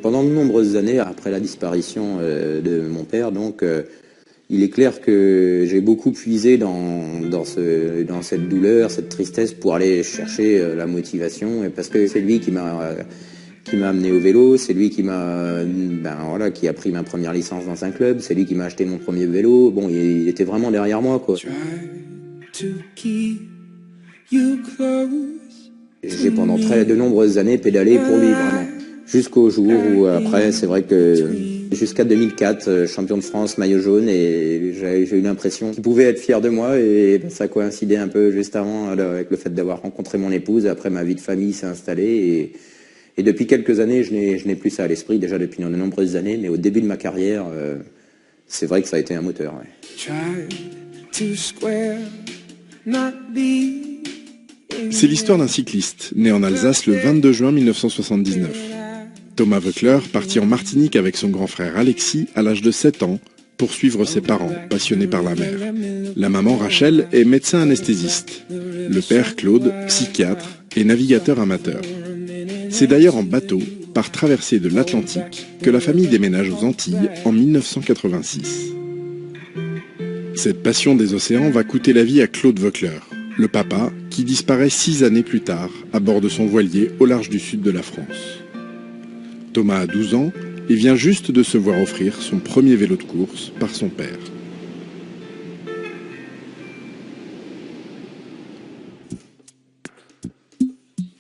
Pendant de nombreuses années, après la disparition de mon père, donc, il est clair que j'ai beaucoup puisé dans cette douleur, cette tristesse pour aller chercher la motivation, et parce que c'est lui qui m'a amené au vélo, c'est lui qui qui a pris ma première licence dans un club, c'est lui qui m'a acheté mon premier vélo. Bon, il était vraiment derrière moi, quoi. J'ai pendant de nombreuses années pédalé pour lui, vraiment. Jusqu'au jour où, après, c'est vrai que jusqu'à 2004, champion de France, maillot jaune, et j'ai eu l'impression qu'il pouvait être fier de moi, et ça coïncidait un peu juste avant avec le fait d'avoir rencontré mon épouse. Après, ma vie de famille s'est installée, et depuis quelques années, je n'ai plus ça à l'esprit, déjà depuis de nombreuses années, mais au début de ma carrière, c'est vrai que ça a été un moteur. Ouais. C'est l'histoire d'un cycliste, né en Alsace le 22 juin 1979. Thomas Voeckler partit en Martinique avec son grand frère Alexis à l'âge de 7 ans pour suivre ses parents, passionnés par la mer. La maman Rachel est médecin anesthésiste. Le père Claude, psychiatre et navigateur amateur. C'est d'ailleurs en bateau, par traversée de l'Atlantique, que la famille déménage aux Antilles en 1986. Cette passion des océans va coûter la vie à Claude Voeckler, le papa qui disparaît 6 années plus tard à bord de son voilier au large du sud de la France. Thomas a 12 ans et vient juste de se voir offrir son premier vélo de course par son père.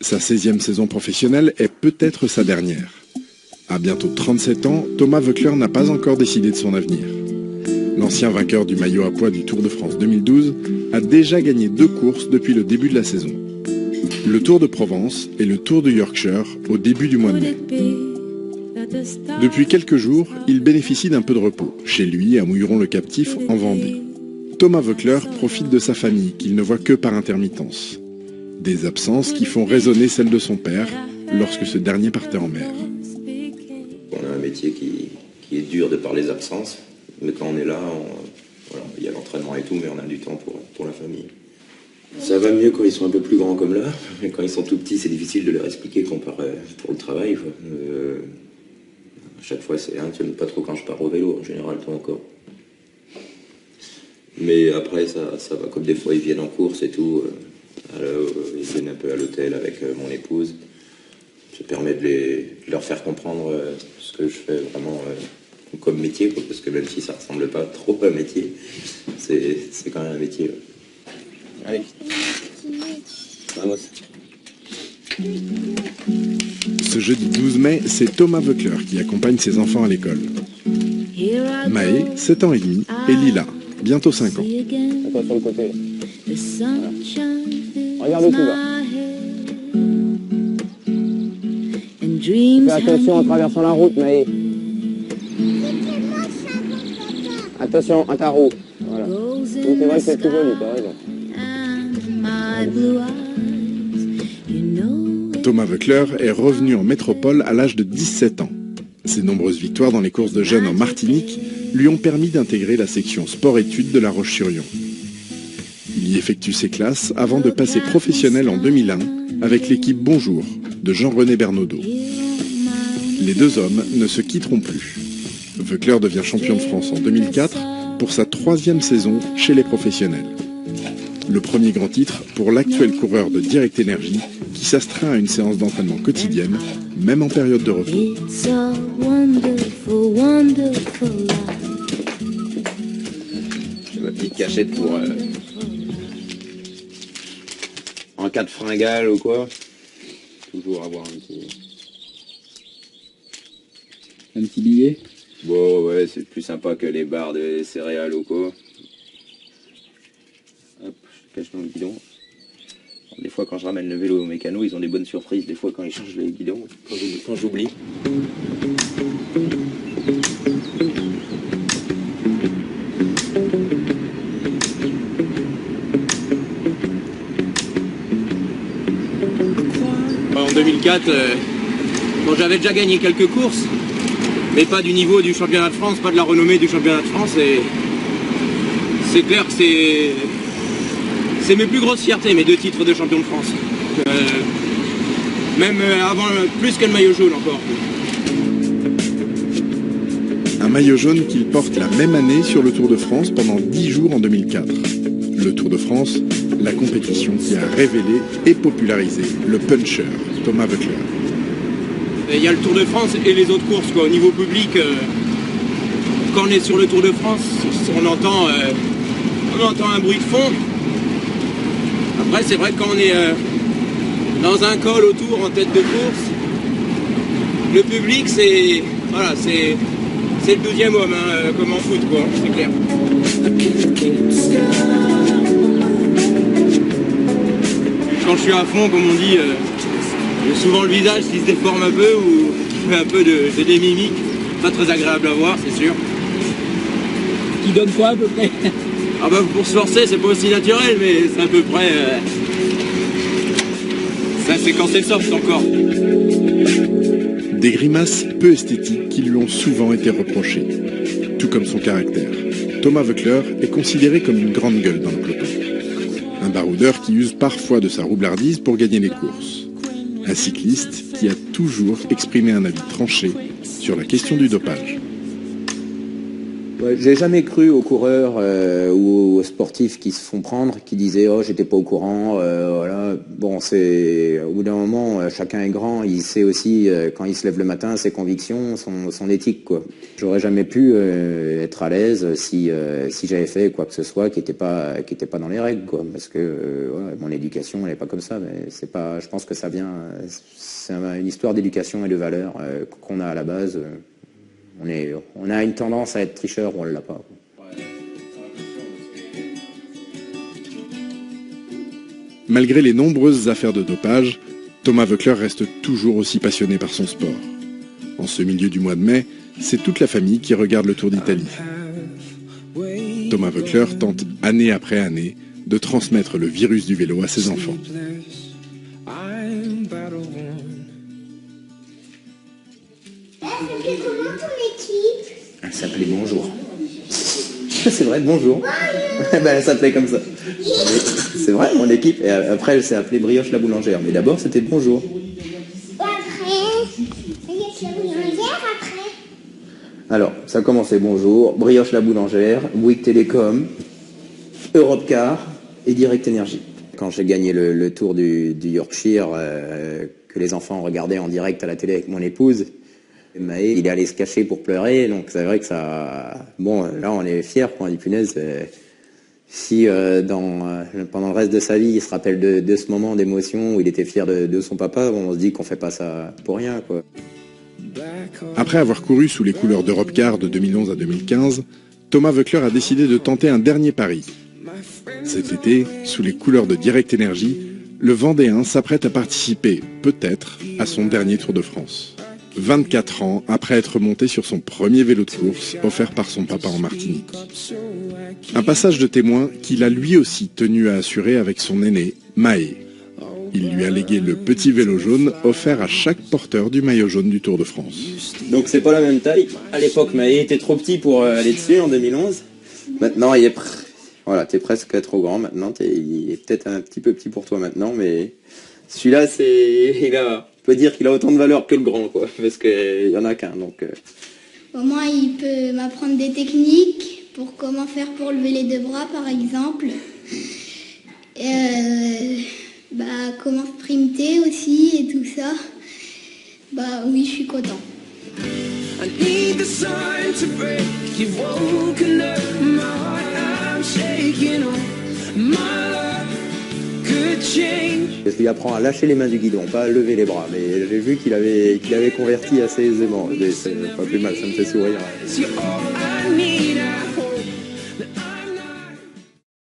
Sa 16e saison professionnelle est peut-être sa dernière. À bientôt 37 ans, Thomas Voeckler n'a pas encore décidé de son avenir. L'ancien vainqueur du maillot à pois du Tour de France 2012 a déjà gagné 2 courses depuis le début de la saison. Le Tour de Provence et le Tour du Yorkshire au début du mois de mai. Depuis quelques jours, il bénéficie d'un peu de repos, chez lui à Mouilleron-le-Captif en Vendée. Thomas Voeckler profite de sa famille qu'il ne voit que par intermittence. Des absences qui font résonner celles de son père lorsque ce dernier partait en mer. On a un métier qui est dur de par les absences, mais quand on est là, il y a l'entraînement et tout, mais on a du temps pour la famille. Ça va mieux quand ils sont un peu plus grands comme là, mais quand ils sont tout petits, c'est difficile de leur expliquer qu'on part pour le travail. À chaque fois, tu n'aimes pas trop quand je pars au vélo, en général, toi encore. Mais après, ça va, comme des fois, ils viennent en course et tout. Ils viennent un peu à l'hôtel avec mon épouse. Ça permet de leur faire comprendre ce que je fais vraiment comme métier, quoi, parce que même si ça ne ressemble pas trop à un métier, c'est quand même un métier. Allez. Vamos. Ce jeudi 12 mai, c'est Thomas Voeckler qui accompagne ses enfants à l'école. Maë, 7 ans et demi, et Lila, bientôt 5 ans. Attends sur le côté. Voilà. Regarde où tu vas. Fais attention en traversant la route, Maë. Attention à ta roue. Voilà. C'est vrai que c'est tout joli, t'as raison. Thomas Voeckler est revenu en métropole à l'âge de 17 ans. Ses nombreuses victoires dans les courses de jeunes en Martinique lui ont permis d'intégrer la section sport-études de La Roche-sur-Yon. Il y effectue ses classes avant de passer professionnel en 2001 avec l'équipe Bonjour de Jean-René Bernaudot. Les deux hommes ne se quitteront plus. Voeckler devient champion de France en 2004 pour sa 3e saison chez les professionnels. Le premier grand titre pour l'actuel coureur de Direct Énergie qui s'astreint à une séance d'entraînement quotidienne, même en période de repos. J'ai ma petite cachette pour en cas de fringale ou quoi, toujours avoir un petit billet. Bon ouais, c'est plus sympa que les barres de céréales ou quoi. Hop, je cache dans le guidon. Des fois quand je ramène le vélo au mécano, ils ont des bonnes surprises. Des fois quand ils changent les guidons, quand j'oublie. En 2004, bon, j'avais déjà gagné quelques courses, mais pas du niveau du championnat de France, pas de la renommée du championnat de France. Et c'est clair que c'est mes plus grosses fiertés, mes 2 titres de champion de France. Même avant, plus que le maillot jaune encore. Un maillot jaune qu'il porte la même année sur le Tour de France pendant 10 jours en 2004. Le Tour de France, la compétition qui a révélé et popularisé le puncher, Thomas Voeckler. Il y a le Tour de France et les autres courses, quoi. Au niveau public, quand on est sur le Tour de France, on entend un bruit de fond. Après, c'est vrai que quand on est dans un col autour en tête de course, le public, c'est le deuxième homme, hein, comme en foot, quoi, c'est clair. Quand je suis à fond, comme on dit, j'ai souvent le visage qui se déforme un peu ou qui fait un peu de des mimiques. Pas très agréable à voir, c'est sûr. Qui donne quoi à peu près? Ah bah pour se forcer, c'est pas aussi naturel, mais c'est à peu près... Ça, c'est quand c'est soft encore. Des grimaces peu esthétiques qui lui ont souvent été reprochées, tout comme son caractère. Thomas Voeckler est considéré comme une grande gueule dans le peloton. Un baroudeur qui use parfois de sa roublardise pour gagner les courses. Un cycliste qui a toujours exprimé un avis tranché sur la question du dopage. Ouais, j'ai jamais cru aux coureurs ou aux sportifs qui se font prendre, qui disaient oh j'étais pas au courant, voilà. Bon, c'est au bout d'un moment chacun est grand, il sait aussi quand il se lève le matin ses convictions, son éthique quoi. J'aurais jamais pu être à l'aise si j'avais fait quoi que ce soit qui était pas dans les règles quoi, parce que ouais, mon éducation elle est pas comme ça, mais c'est pas, je pense que ça vient, c'est une histoire d'éducation et de valeurs qu'on a à la base. On a une tendance à être tricheur ou on ne l'a pas. Malgré les nombreuses affaires de dopage, Thomas Voeckler reste toujours aussi passionné par son sport. En ce milieu du mois de mai, c'est toute la famille qui regarde le Tour d'Italie. Thomas Voeckler tente année après année de transmettre le virus du vélo à ses enfants. Elle s'appelait Bonjour. C'est vrai, Bonjour. Ben, elle s'appelait comme ça. C'est vrai, mon équipe. Et après, elle s'est appelée Brioche la boulangère. Mais d'abord, c'était Bonjour. Alors, ça commençait Bonjour, Brioche la boulangère, Bouygues Télécom, Europcar et Direct Énergie. Quand j'ai gagné le Tour du Yorkshire, que les enfants regardaient en direct à la télé avec mon épouse, Maë, il est allé se cacher pour pleurer, donc c'est vrai que ça... Bon, là on est fiers, on dit punaise, si pendant le reste de sa vie il se rappelle de ce moment d'émotion où il était fier de son papa, on se dit qu'on fait pas ça pour rien, quoi. Après avoir couru sous les couleurs d'Europcar de 2011 à 2015, Thomas Voeckler a décidé de tenter un dernier pari. Cet été, sous les couleurs de Direct Énergie, le Vendéen s'apprête à participer, peut-être, à son dernier Tour de France. 24 ans après être monté sur son premier vélo de course offert par son papa en Martinique. Un passage de témoin qu'il a lui aussi tenu à assurer avec son aîné, Maë. Il lui a légué le petit vélo jaune offert à chaque porteur du maillot jaune du Tour de France. Donc c'est pas la même taille. À l'époque, Maë était trop petit pour aller dessus en 2011. Maintenant, il est voilà, t'es presque trop grand maintenant. Il est peut-être un petit peu petit pour toi maintenant, mais celui-là, on peut dire qu'il a autant de valeur que le grand, quoi, parce qu'il y en a qu'un. Donc. Au moins, il peut m'apprendre des techniques pour comment faire pour lever les 2 bras, par exemple. Comment sprinter aussi et tout ça. Oui, je suis content. Je lui apprends à lâcher les mains du guidon, pas à lever les bras. Mais j'ai vu qu'il avait converti assez aisément. C'est pas plus mal, ça me fait sourire.